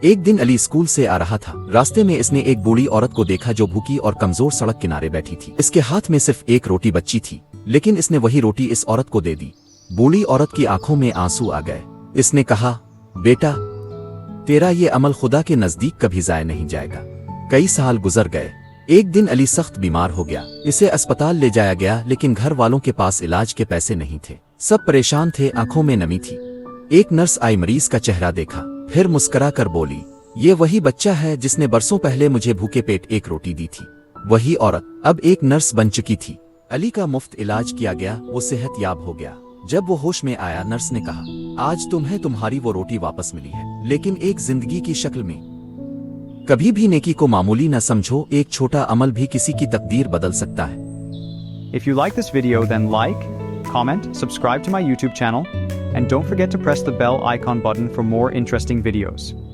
एक दिन अली स्कूल से आ रहा था। रास्ते में इसने एक बूढ़ी औरत को देखा जो भूखी और कमजोर सड़क किनारे बैठी थी। इसके हाथ में सिर्फ एक रोटी बची थी, लेकिन इसने वही रोटी इस औरत को दे दी। बूढ़ी औरत की आंखों में आंसू आ गए। इसने कहा, बेटा, तेरा ये अमल खुदा के नजदीक कभी जाया नहीं जाएगा। कई साल गुजर गए। एक दिन अली सख्त बीमार हो गया। इसे अस्पताल ले जाया गया, लेकिन घर वालों के पास इलाज के पैसे नहीं थे। सब परेशान थे, आंखों में नमी थी। एक नर्स आई, मरीज का चेहरा देखा, फिर मुस्करा कर बोली, ये वही बच्चा है जिसने बरसों पहले मुझे भूखे पेट एक रोटी दी थी। वही औरत अब एक नर्स बन चुकी थी। अली का मुफ्त इलाज किया गया, वो सेहत याब हो गया। जब वो होश में आया, नर्स ने कहा, आज तुम्हें तुम्हारी वो रोटी वापस मिली है, लेकिन एक जिंदगी की शक्ल में। कभी भी नेकी को मामूली न समझो, एक छोटा अमल भी किसी की तकदीर बदल सकता है। If you like this video, then like, comment, subscribe to my YouTube channel, and don't forget to press the bell icon button for more interesting videos.